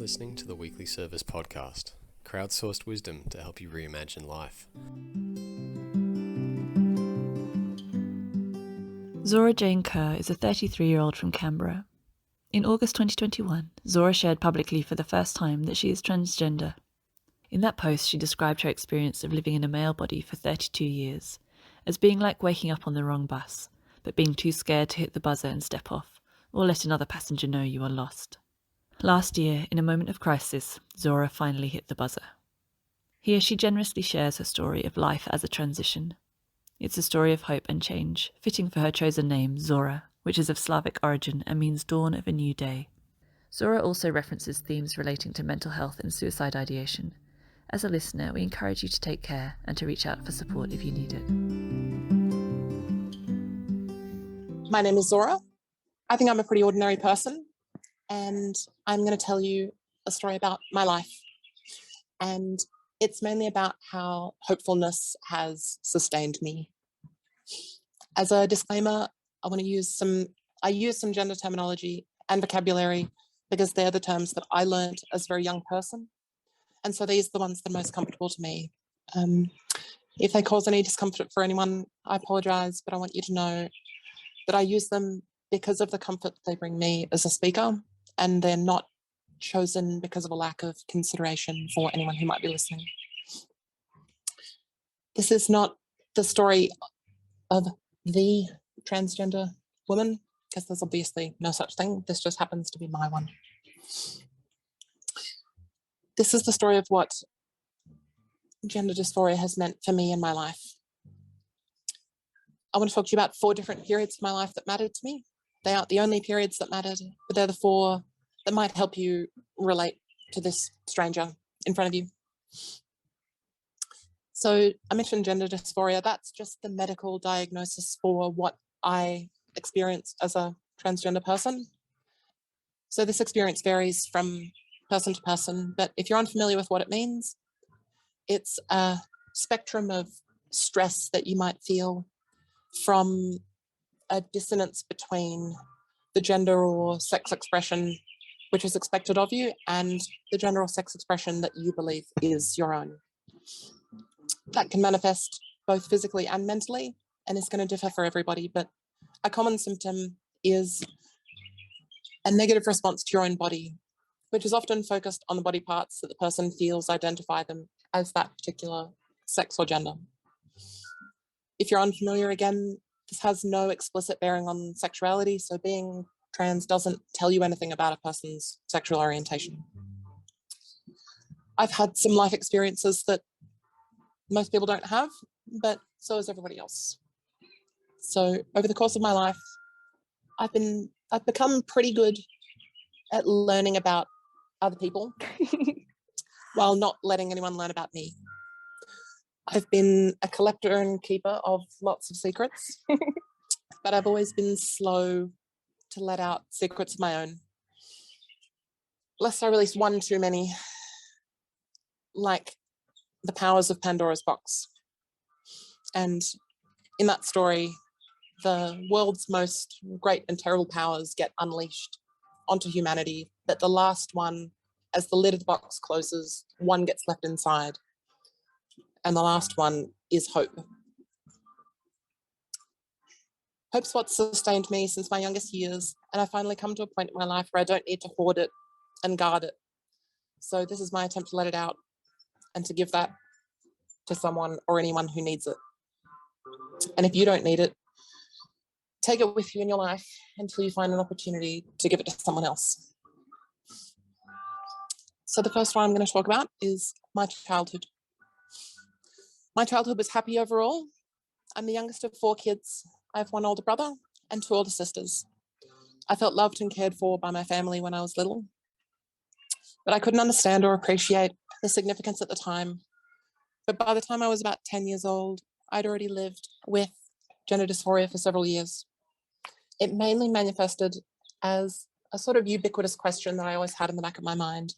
listening to the Weekly Service podcast, crowdsourced wisdom to help you reimagine life. Zora Jane Kerr is a 33-year-old from Canberra. In August 2021, Zora shared publicly for the first time that she is transgender. In that post, she described her experience of living in a male body for 32 years as being like waking up on the wrong bus, but being too scared to hit the buzzer and step off, or let another passenger know you are lost. Last year, in a moment of crisis, Zora finally hit the buzzer. Here she generously shares her story of life as a transition. It's a story of hope and change, fitting for her chosen name, Zora, which is of Slavic origin and means dawn of a new day. Zora also references themes relating to mental health and suicide ideation. As a listener, we encourage you to take care and to reach out for support if you need it. My name is Zora. I think I'm a pretty ordinary person, and I'm going to tell you a story about my life. And it's mainly about how hopefulness has sustained me. As a disclaimer, I use some gender terminology and vocabulary because they're the terms that I learned as a very young person. And so these are the ones that are most comfortable to me. If they cause any discomfort for anyone, I apologise, but I want you to know that I use them because of the comfort they bring me as a speaker, and they're not chosen because of a lack of consideration for anyone who might be listening. This is not the story of the transgender woman, because there's obviously no such thing. This just happens to be my one. This is the story of what gender dysphoria has meant for me in my life. I want to talk to you about 4 different periods of my life that mattered to me. They aren't the only periods that mattered, but they're the 4 that might help you relate to this stranger in front of you. So I mentioned gender dysphoria. That's just the medical diagnosis for what I experienced as a transgender person. So this experience varies from person to person, but if you're unfamiliar with what it means, it's a spectrum of stress that you might feel from a dissonance between the gender or sex expression which is expected of you and the gender or sex expression that you believe is your own. That can manifest both physically and mentally, and is going to differ for everybody, but a common symptom is a negative response to your own body, which is often focused on the body parts that the person feels identify them as that particular sex or gender. If you're unfamiliar, again, this has no explicit bearing on sexuality, so being trans doesn't tell you anything about a person's sexual orientation. I've had some life experiences that most people don't have, but so has everybody else. So over the course of my life, I've become pretty good at learning about other people while not letting anyone learn about me. I've been a collector and keeper of lots of secrets, but I've always been slow to let out secrets of my own. Lest I release one too many, like the powers of Pandora's box. And in that story, the world's most great and terrible powers get unleashed onto humanity, but the last one, as the lid of the box closes, one gets left inside. And the last one is hope. Hope's what sustained me since my youngest years, and I finally come to a point in my life where I don't need to hoard it and guard it. So this is my attempt to let it out and to give that to someone or anyone who needs it. And if you don't need it, take it with you in your life until you find an opportunity to give it to someone else. So the first one I'm going to talk about is my childhood. My childhood was happy overall. I'm the youngest of 4 kids. I have 1 older brother and 2 older sisters. I felt loved and cared for by my family when I was little, but I couldn't understand or appreciate the significance at the time. But by the time I was about 10 years old, I'd already lived with gender dysphoria for several years. It mainly manifested as a sort of ubiquitous question that I always had in the back of my mind.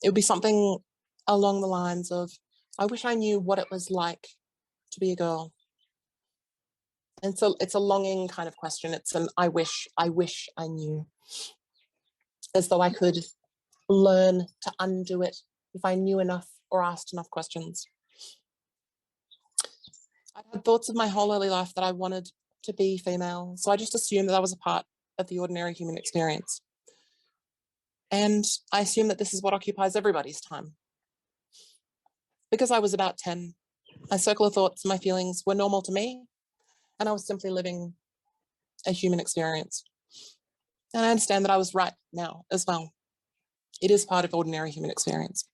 It would be something along the lines of, I wish I knew what it was like to be a girl. And so it's a longing kind of question. It's an I wish I knew. As though I could learn to undo it if I knew enough or asked enough questions. I'd had thoughts of my whole early life that I wanted to be female, so I just assumed that was a part of the ordinary human experience. And I assume that this is what occupies everybody's time. Because I was about 10, my circle of thoughts and my feelings were normal to me, and I was simply living a human experience. And I understand that I was right now as well. It is part of ordinary human experience.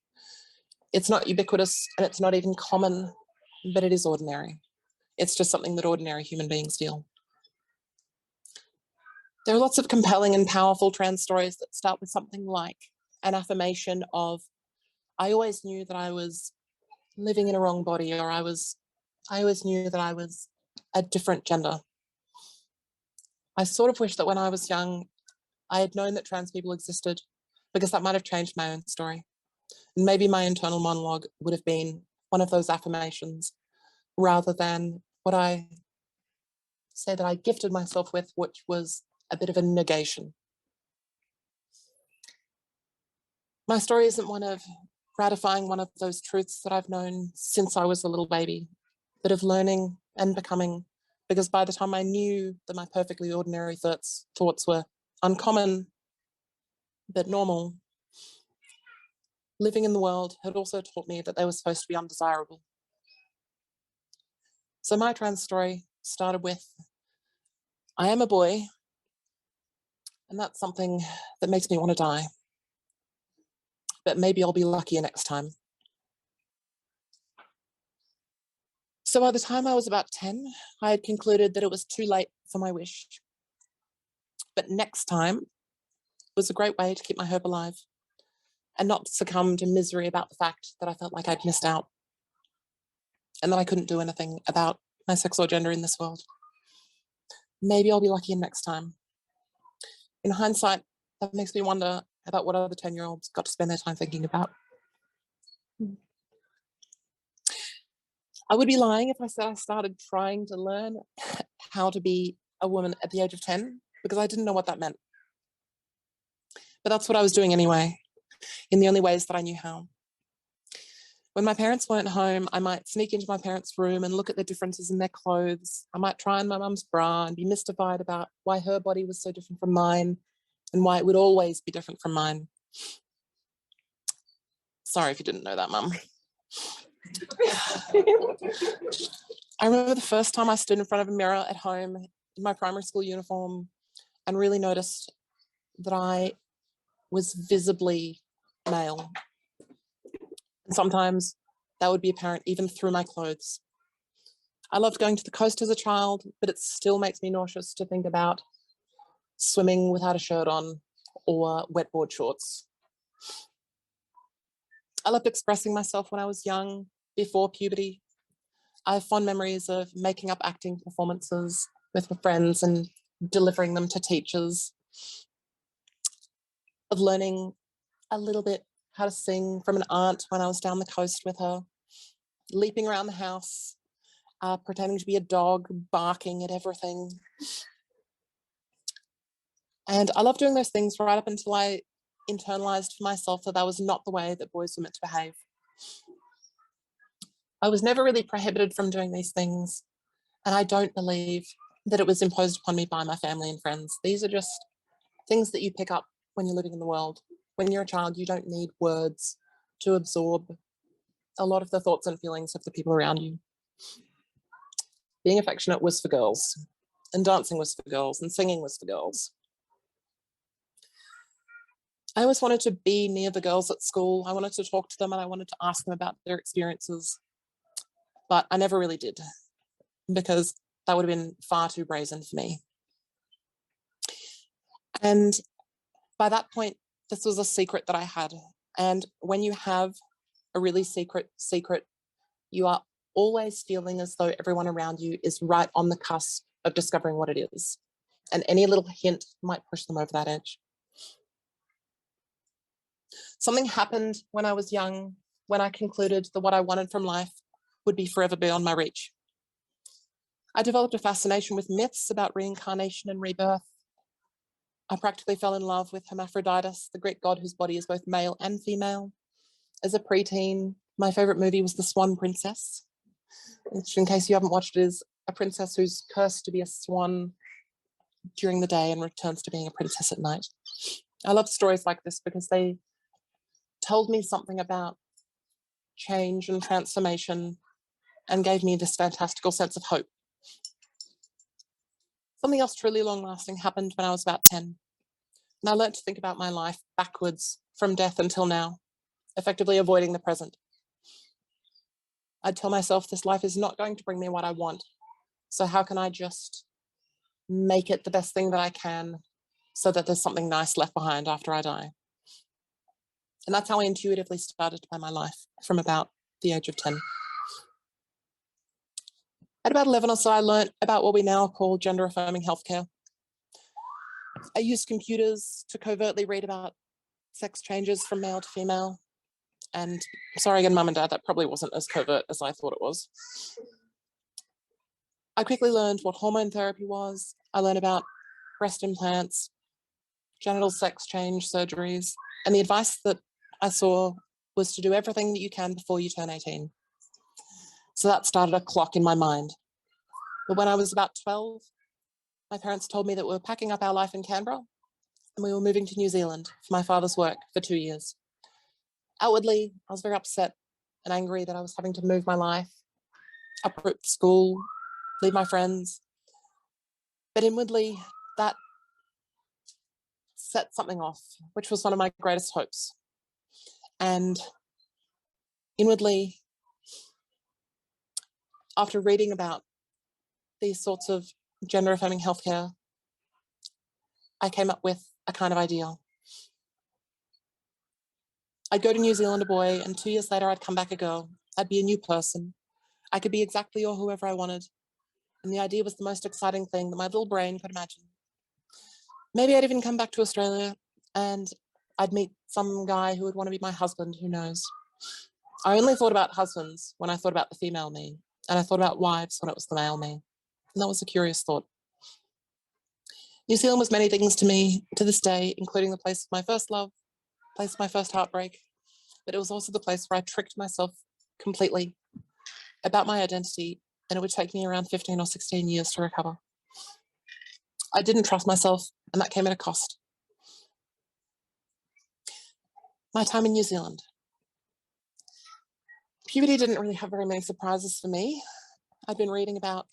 It's not ubiquitous and it's not even common, but it is ordinary. It's just something that ordinary human beings feel. There are lots of compelling and powerful trans stories that start with something like an affirmation of, I always knew that I was living in a wrong body, or I always knew that I was a different gender. I sort of wish that when I was young, I had known that trans people existed, because that might have changed my own story. And maybe my internal monologue would have been one of those affirmations, rather than what I say that I gifted myself with, which was a bit of a negation. My story isn't one of ratifying one of those truths that I've known since I was a little baby, but of learning and becoming, because by the time I knew that my perfectly ordinary thoughts were uncommon but normal, living in the world had also taught me that they were supposed to be undesirable. So my trans story started with, I am a boy, and that's something that makes me want to die. But maybe I'll be luckier next time. So by the time I was about 10, I had concluded that it was too late for my wish. But next time was a great way to keep my hope alive and not succumb to misery about the fact that I felt like I'd missed out and that I couldn't do anything about my sex or gender in this world. Maybe I'll be luckier next time. In hindsight, that makes me wonder about what other 10-year-olds got to spend their time thinking about. I would be lying if I said I started trying to learn how to be a woman at the age of 10, because I didn't know what that meant. But that's what I was doing anyway, in the only ways that I knew how. When my parents weren't home, I might sneak into my parents' room and look at the differences in their clothes. I might try on my mum's bra and be mystified about why her body was so different from mine and why it would always be different from mine. Sorry if you didn't know that, Mum. I remember the first time I stood in front of a mirror at home in my primary school uniform and really noticed that I was visibly male. And sometimes that would be apparent even through my clothes. I loved going to the coast as a child, but it still makes me nauseous to think about swimming without a shirt on or wet board shorts. I loved expressing myself when I was young, before puberty. I have fond memories of making up acting performances with my friends and delivering them to teachers, of learning a little bit how to sing from an aunt when I was down the coast with her, leaping around the house, pretending to be a dog, barking at everything. And I love doing those things right up until I internalized for myself that was not the way that boys were meant to behave. I was never really prohibited from doing these things, and I don't believe that it was imposed upon me by my family and friends. These are just things that you pick up when you're living in the world. When you're a child, you don't need words to absorb a lot of the thoughts and feelings of the people around you. Being affectionate was for girls, and dancing was for girls, and singing was for girls. I always wanted to be near the girls at school. I wanted to talk to them and I wanted to ask them about their experiences, but I never really did, because that would have been far too brazen for me. And by that point, this was a secret that I had. And when you have a really secret, you are always feeling as though everyone around you is right on the cusp of discovering what it is. And any little hint might push them over that edge. Something happened when I was young, when I concluded that what I wanted from life would be forever beyond my reach. I developed a fascination with myths about reincarnation and rebirth. I practically fell in love with Hermaphroditus, the Greek god whose body is both male and female. As a preteen, my favorite movie was The Swan Princess, which, in case you haven't watched it, is a princess who's cursed to be a swan during the day and returns to being a princess at night. I love stories like this because they told me something about change and transformation and gave me this fantastical sense of hope. Something else truly long-lasting happened when I was about 10, and I learned to think about my life backwards from death until now, effectively avoiding the present. I'd tell myself this life is not going to bring me what I want, so how can I just make it the best thing that I can so that there's something nice left behind after I die? And that's how I intuitively started to plan my life from about the age of 10. At about 11 or so, I learned about what we now call gender-affirming healthcare. I used computers to covertly read about sex changes from male to female. And sorry again, Mum and Dad, that probably wasn't as covert as I thought it was. I quickly learned what hormone therapy was. I learned about breast implants, genital sex change surgeries, and the advice that I saw was to do everything that you can before you turn 18. So that started a clock in my mind. But when I was about 12, my parents told me that we were packing up our life in Canberra and we were moving to New Zealand for my father's work for 2 years. Outwardly, I was very upset and angry that I was having to move my life, uproot school, leave my friends. But inwardly, that set something off, which was one of my greatest hopes. And inwardly, after reading about these sorts of gender-affirming healthcare, I came up with a kind of ideal. I'd go to New Zealand a boy, and 2 years later, I'd come back a girl. I'd be a new person. I could be exactly or whoever I wanted. And the idea was the most exciting thing that my little brain could imagine. Maybe I'd even come back to Australia and I'd meet some guy who would want to be my husband, who knows. I only thought about husbands when I thought about the female me, and I thought about wives when it was the male me. And that was a curious thought. New Zealand was many things to me to this day, including the place of my first love, place of my first heartbreak, but it was also the place where I tricked myself completely about my identity, and it would take me around 15 or 16 years to recover. I didn't trust myself, and that came at a cost. My time in New Zealand. Puberty didn't really have very many surprises for me. I'd been reading about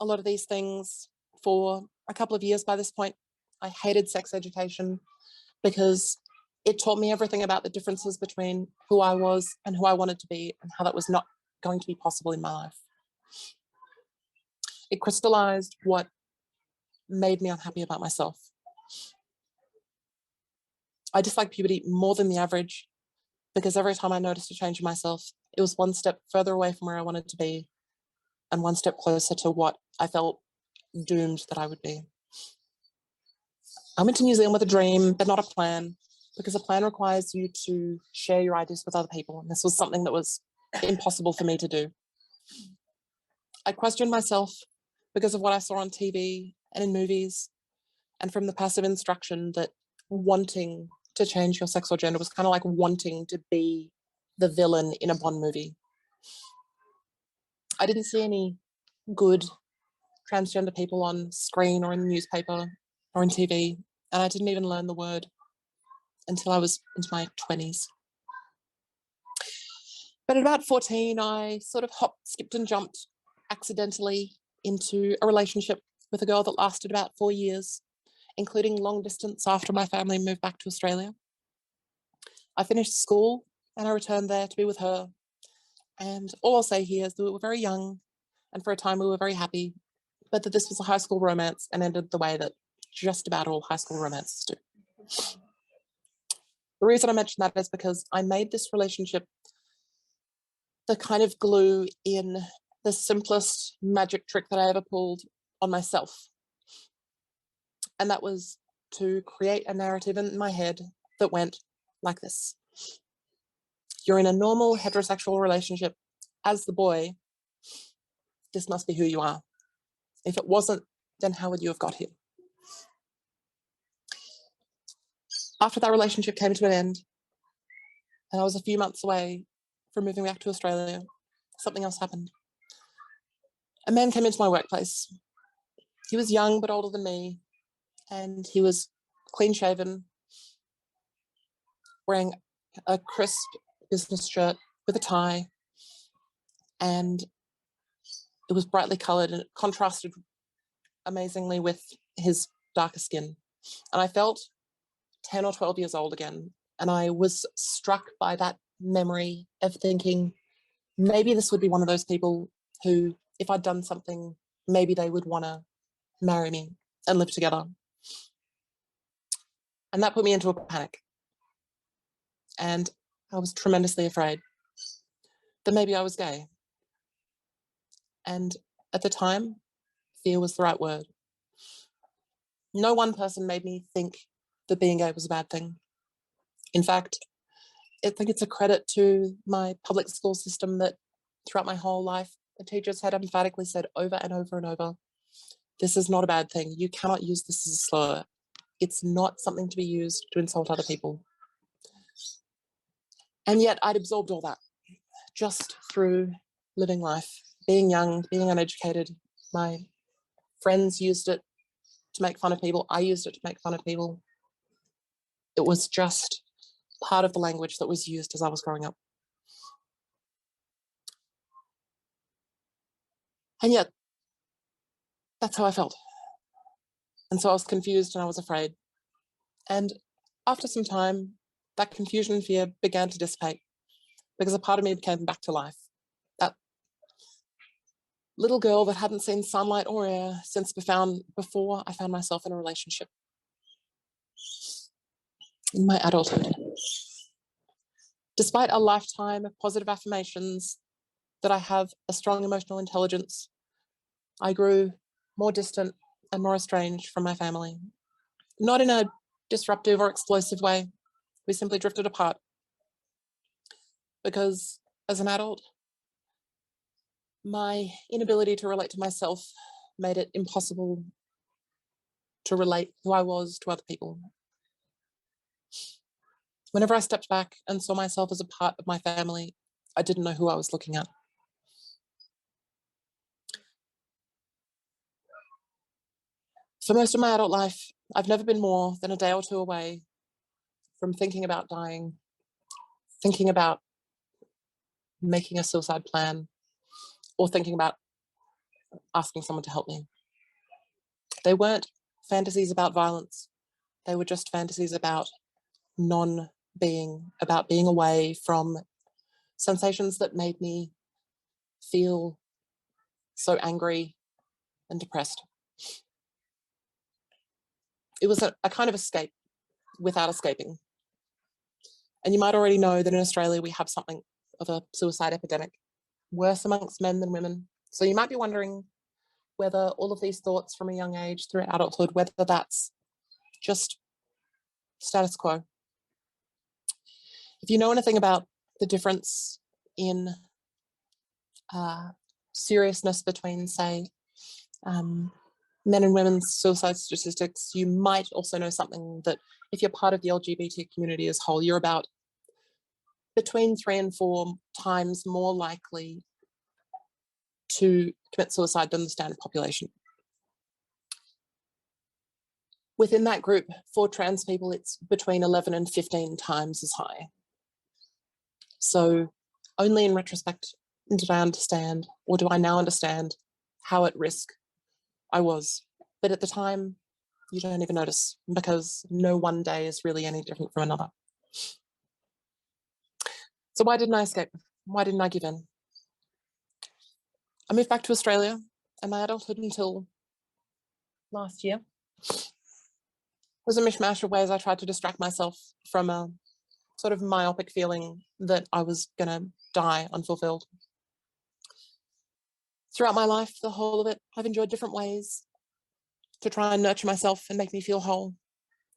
a lot of these things for a couple of years by this point. I hated sex education because it taught me everything about the differences between who I was and who I wanted to be, and how that was not going to be possible in my life. It crystallized what made me unhappy about myself. I disliked puberty more than the average because every time I noticed a change in myself, it was one step further away from where I wanted to be and one step closer to what I felt doomed that I would be. I went to New Zealand with a dream, but not a plan, because a plan requires you to share your ideas with other people. And this was something that was impossible for me to do. I questioned myself because of what I saw on TV and in movies, and from the passive instruction that wanting to change your sex or gender was kind of like wanting to be the villain in a Bond movie. I didn't see any good transgender people on screen or in the newspaper or in TV, and I didn't even learn the word until I was into my 20s. But at about 14, I sort of hopped, skipped and jumped accidentally into a relationship with a girl that lasted about 4 years, including long distance after my family moved back to Australia. I finished school and I returned there to be with her. And all I'll say here is that we were very young, and for a time we were very happy, but that this was a high school romance and ended the way that just about all high school romances do. The reason I mention that is because I made this relationship the kind of glue in the simplest magic trick that I ever pulled on myself. And that was to create a narrative in my head that went like this. You're in a normal heterosexual relationship. As the boy, this must be who you are. If it wasn't, then how would you have got here? After that relationship came to an end, and I was a few months away from moving back to Australia, something else happened. A man came into my workplace. He was young but older than me, and he was clean shaven, wearing a crisp business shirt with a tie, and it was brightly coloured and it contrasted amazingly with his darker skin. And I felt 10 or 12 years old again. And I was struck by that memory of thinking, maybe this would be one of those people who, if I'd done something, maybe they would want to marry me and live together. And that put me into a panic. And I was tremendously afraid that maybe I was gay. And at the time, fear was the right word. No one person made me think that being gay was a bad thing. In fact, I think it's a credit to my public school system that throughout my whole life, the teachers had emphatically said over and over and over, this is not a bad thing. You cannot use this as a slur. It's not something to be used to insult other people. And yet I'd absorbed all that just through living life, being young, being uneducated. My friends used it to make fun of people. I used it to make fun of people. It was just part of the language that was used as I was growing up. And yet, that's how I felt. And so I was confused and I was afraid. And after some time, that confusion and fear began to dissipate because a part of me came back to life. That little girl that hadn't seen sunlight or air since before I found myself in a relationship. In my adulthood. Despite a lifetime of positive affirmations that I have a strong emotional intelligence, I grew more distant and more estranged from my family. Not in a disruptive or explosive way. We simply drifted apart. Because as an adult, my inability to relate to myself made it impossible to relate who I was to other people. Whenever I stepped back and saw myself as a part of my family, I didn't know who I was looking at. For most of my adult life, I've never been more than a day or two away from thinking about dying, thinking about making a suicide plan, or thinking about asking someone to help me. They weren't fantasies about violence. They were just fantasies about non-being, about being away from sensations that made me feel so angry and depressed. It was a kind of escape without escaping. And you might already know that in Australia, we have something of a suicide epidemic, worse amongst men than women. So you might be wondering whether all of these thoughts from a young age through adulthood, whether that's just status quo. If you know anything about the difference in seriousness between, say, men and women's suicide statistics, you might also know something that if you're part of the LGBT community as a whole, you're about between 3 and 4 times more likely to commit suicide than the standard population. Within that group, for trans people, it's between 11 and 15 times as high. So only in retrospect did I understand, or do I now understand, how at risk I was. But at the time, you don't even notice because no one day is really any different from another. So why didn't I escape? Why didn't I give in? I moved back to Australia, and my adulthood until last year was a mishmash of ways I tried to distract myself from a sort of myopic feeling that I was going to die unfulfilled. Throughout my life, the whole of it, I've enjoyed different ways to try and nurture myself and make me feel whole.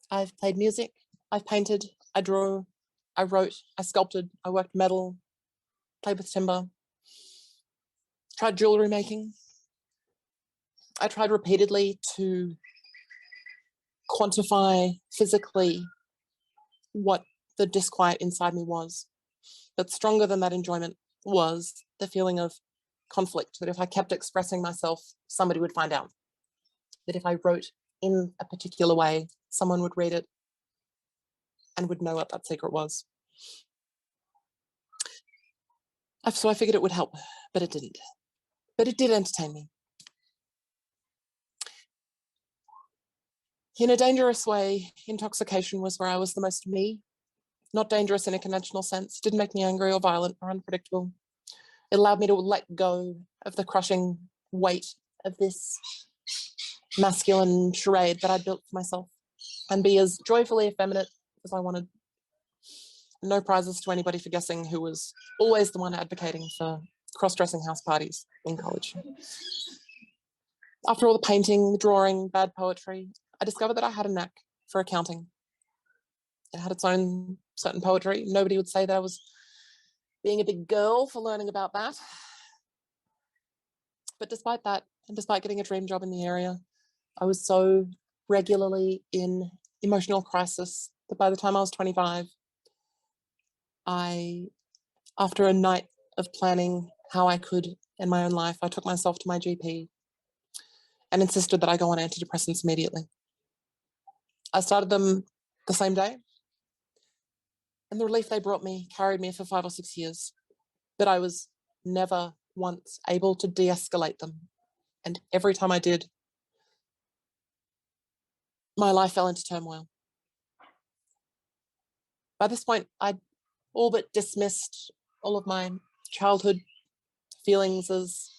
I've played music, I've painted, I drew, I wrote, I sculpted, I worked metal, played with timber, tried jewelry making. I tried repeatedly to quantify physically what the disquiet inside me was. But stronger than that enjoyment was the feeling of conflict, that if I kept expressing myself, somebody would find out. That if I wrote in a particular way, someone would read it and would know what that secret was. So I figured it would help, but it didn't. But it did entertain me. In a dangerous way, intoxication was where I was the most me. Not dangerous in a conventional sense. It didn't make me angry or violent or unpredictable. It allowed me to let go of the crushing weight of this masculine charade that I'd built for myself and be as joyfully effeminate as I wanted. No prizes to anybody for guessing who was always the one advocating for cross-dressing house parties in college. After all the painting, the drawing, bad poetry, I discovered that I had a knack for accounting. It had its own certain poetry. Nobody would say that I was being a big girl for learning about that. But despite that, and despite getting a dream job in the area, I was so regularly in emotional crisis that by the time I was 25, after a night of planning how I could in my own life, I took myself to my GP and insisted that I go on antidepressants immediately. I started them the same day, and the relief they brought me carried me for 5 or 6 years, but I was never once able to de-escalate them. And every time I did, my life fell into turmoil. By this point, I'd all but dismissed all of my childhood feelings as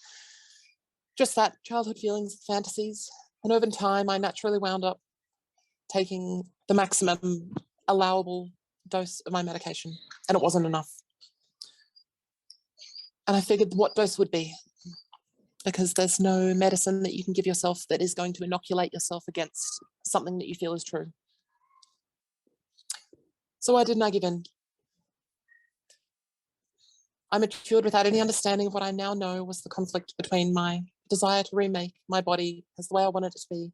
just that, childhood feelings, fantasies. And over time, I naturally wound up taking the maximum allowable dose of my medication, and it wasn't enough. And I figured what dose would be, because there's no medicine that you can give yourself that is going to inoculate yourself against something that you feel is true. So why didn't I give in? I matured without any understanding of what I now know was the conflict between my desire to remake my body as the way I wanted it to be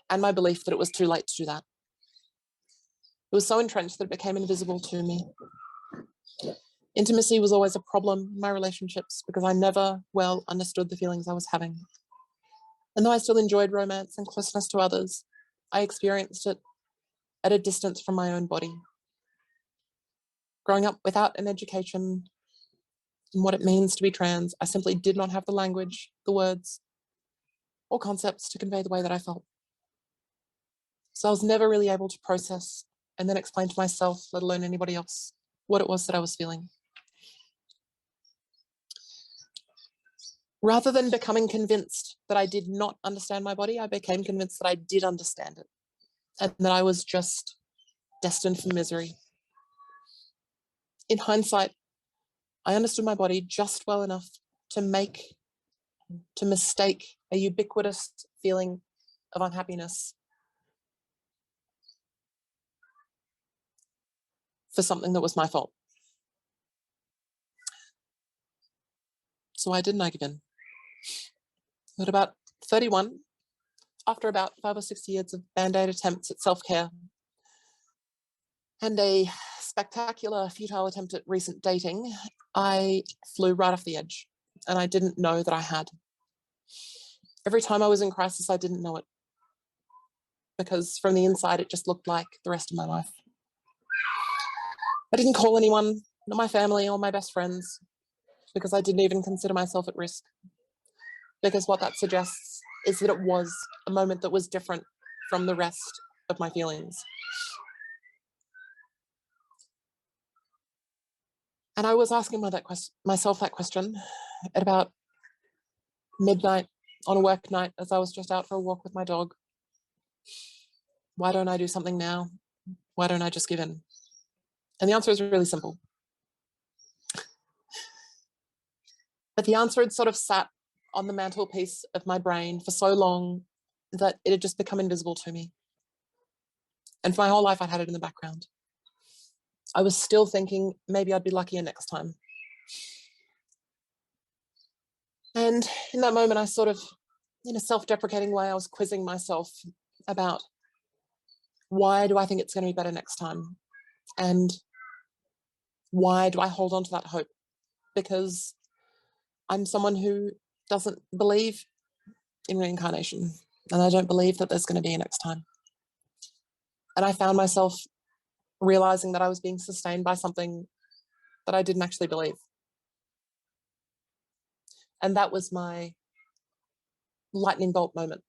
and my belief that it was too late to do that. It was so entrenched that it became invisible to me. Intimacy was always a problem in my relationships because I never well understood the feelings I was having. And though I still enjoyed romance and closeness to others, I experienced it at a distance from my own body. Growing up without an education in what it means to be trans, I simply did not have the language, the words, or concepts to convey the way that I felt. So I was never really able to process and then explain to myself, let alone anybody else, what it was that I was feeling. Rather than becoming convinced that I did not understand my body, I became convinced that I did understand it and that I was just destined for misery. In hindsight, I understood my body just well enough to mistake a ubiquitous feeling of unhappiness for something that was my fault. So why didn't I give in? At about 31, after about 5 or 6 years of band-aid attempts at self-care and a spectacular, futile attempt at recent dating, I flew right off the edge, and I didn't know that I had. Every time I was in crisis, I didn't know it, because from the inside, it just looked like the rest of my life. I didn't call anyone, not my family or my best friends, because I didn't even consider myself at risk. Because what that suggests is that it was a moment that was different from the rest of my feelings. And I was asking myself that question at about midnight on a work night as I was just out for a walk with my dog. Why don't I do something now? Why don't I just give in? And the answer is really simple. But the answer had sort of sat on the mantelpiece of my brain for so long that it had just become invisible to me. And for my whole life, I'd had it in the background. I was still thinking maybe I'd be luckier next time. And in that moment, I sort of, in a self-deprecating way, I was quizzing myself about why do I think it's going to be better next time? And why do I hold on to that hope? Because I'm someone who doesn't believe in reincarnation, and I don't believe that there's going to be a next time. And I found myself realizing that I was being sustained by something that I didn't actually believe. And that was my lightning bolt moment.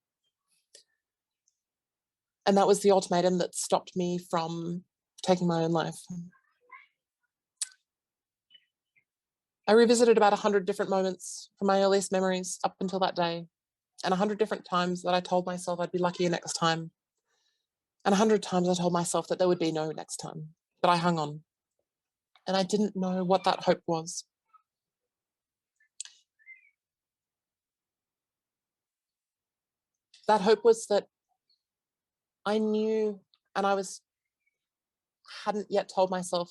And that was the ultimatum that stopped me from taking my own life. I revisited about 100 different moments from my earliest memories up until that day, and 100 different times that I told myself I'd be luckier next time, and 100 times I told myself that there would be no next time, but I hung on, and I didn't know what that hope was. That hope was that I knew, and I hadn't yet told myself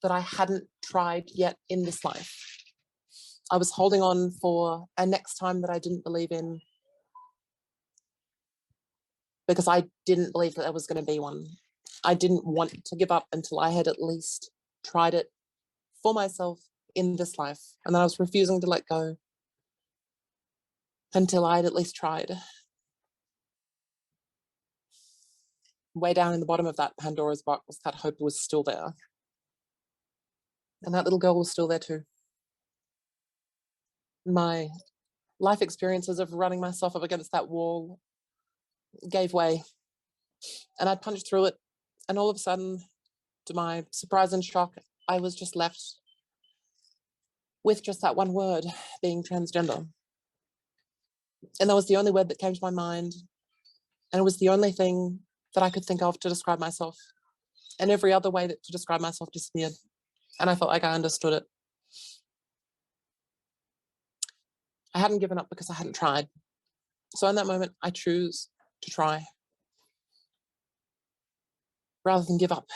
that I hadn't tried yet in this life. I was holding on for a next time that I didn't believe in, because I didn't believe that there was going to be one. I didn't want to give up until I had at least tried it for myself in this life. And then I was refusing to let go until I had at least tried. Way down in the bottom of that Pandora's box, that hope was still there. And that little girl was still there too. My life experiences of running myself up against that wall gave way, and I punched through it. And all of a sudden, to my surprise and shock, I was just left with just that one word, being transgender. And that was the only word that came to my mind. And it was the only thing that I could think of to describe myself. And every other way to describe myself disappeared. And I felt like I understood it. I hadn't given up because I hadn't tried. So in that moment, I choose to try rather than give up.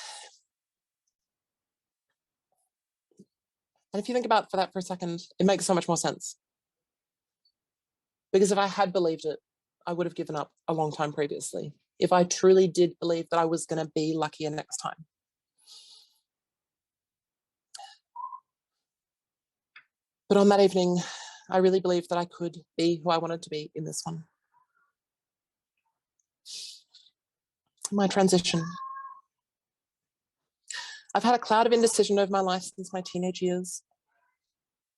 And if you think about that for a second, it makes so much more sense. Because if I had believed it, I would have given up a long time previously. If I truly did believe that I was going to be luckier next time. But on that evening, I really believed that I could be who I wanted to be in this one. My transition. I've had a cloud of indecision over my life since my teenage years,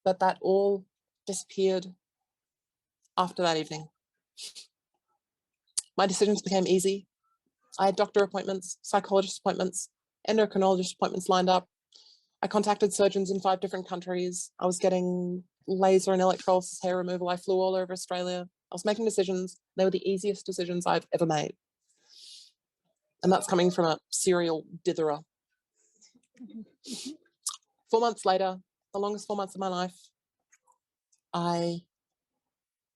but that all disappeared after that evening. My decisions became easy. I had doctor appointments, psychologist appointments, endocrinologist appointments lined up. I contacted surgeons in 5 different countries. I was getting laser and electrolysis hair removal. I flew all over Australia. I was making decisions. They were the easiest decisions I've ever made. And that's coming from a serial ditherer. 4 months later, the longest 4 months of my life, I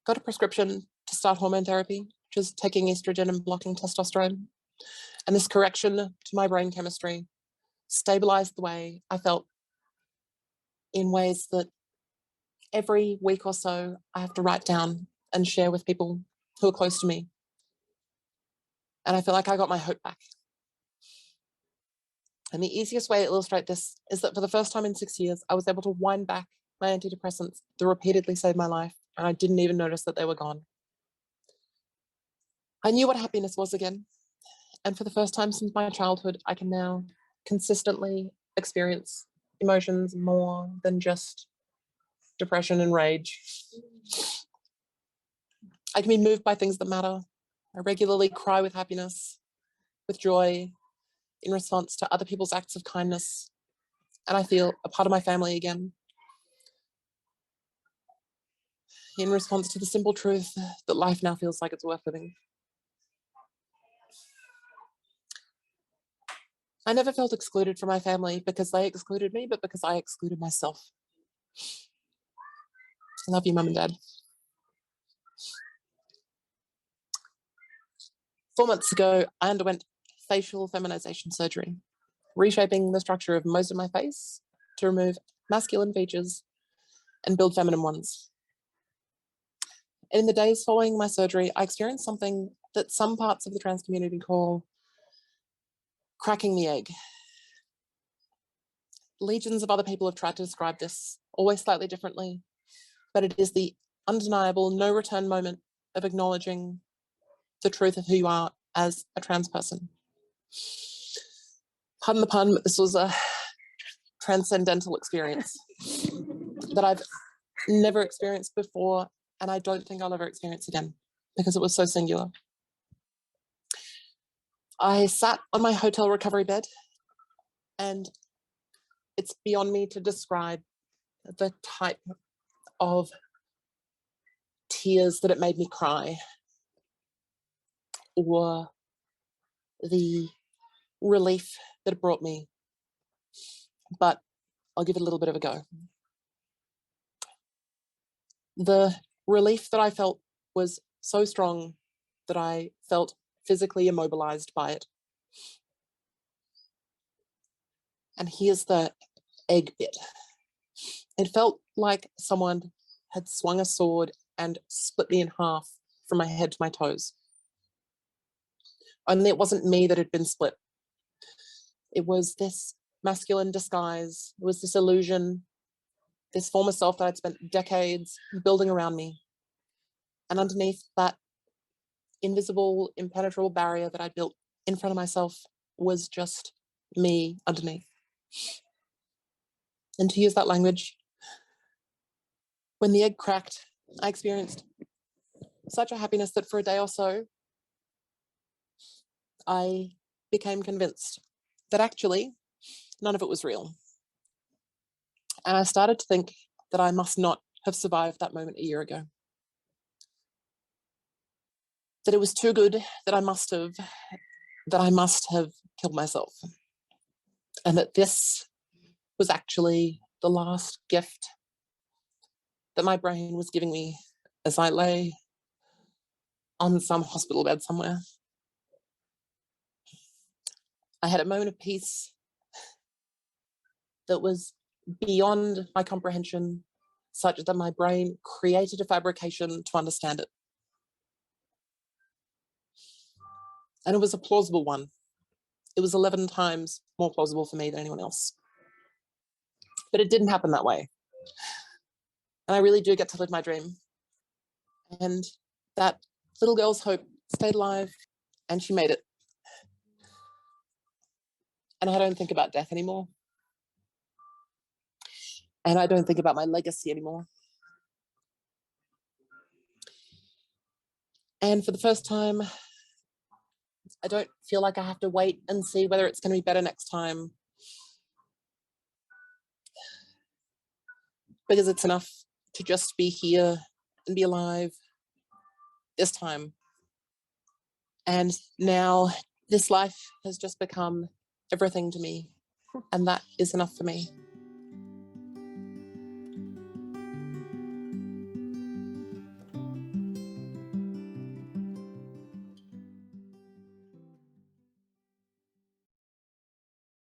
got a prescription to start hormone therapy, which is taking estrogen and blocking testosterone. And this correction to my brain chemistry stabilized the way I felt in ways that every week or so I have to write down and share with people who are close to me. And I feel like I got my hope back. And the easiest way to illustrate this is that for the first time in 6 years, I was able to wind back my antidepressants that repeatedly saved my life, and I didn't even notice that they were gone. I knew what happiness was again. And for the first time since my childhood, I can now consistently experience emotions more than just depression and rage. I can be moved by things that matter. I regularly cry with happiness, with joy, in response to other people's acts of kindness. And I feel a part of my family again. In response to the simple truth that life now feels like it's worth living. I never felt excluded from my family because they excluded me, but because I excluded myself. I love you, Mum and Dad. 4 months ago, I underwent facial feminization surgery, reshaping the structure of most of my face to remove masculine features and build feminine ones. And in the days following my surgery, I experienced something that some parts of the trans community call cracking the egg. legions of other people have tried to describe this, always slightly differently, but it is the undeniable no return moment of acknowledging the truth of who you are as a trans person. Pardon the pun, but this was a transcendental experience that I've never experienced before, and I don't think I'll ever experience again because it was so singular. I sat on my hotel recovery bed, and it's beyond me to describe the type of tears that it made me cry, or the relief that it brought me. But I'll give it a little bit of a go. The relief that I felt was so strong that I felt physically immobilized by it. And here's the egg bit. It felt like someone had swung a sword and split me in half from my head to my toes. Only it wasn't me that had been split. It was this masculine disguise. It was this illusion, this former self that I'd spent decades building around me. And underneath that invisible, impenetrable barrier that I built in front of myself was just me underneath. And to use that language, when the egg cracked, I experienced such a happiness that for a day or so, I became convinced that actually none of it was real. And I started to think that I must not have survived that moment a year ago. That it was too good, that I must have killed myself. And that this was actually the last gift that my brain was giving me as I lay on some hospital bed somewhere. I had a moment of peace that was beyond my comprehension, such that my brain created a fabrication to understand it. And it was a plausible one. It was 11 times more plausible for me than anyone else. But it didn't happen that way. And I really do get to live my dream. And that little girl's hope stayed alive, and she made it. And I don't think about death anymore. And I don't think about my legacy anymore. And for the first time, I don't feel like I have to wait and see whether it's going to be better next time. Because it's enough to just be here and be alive this time. And now this life has just become everything to me. And that is enough for me.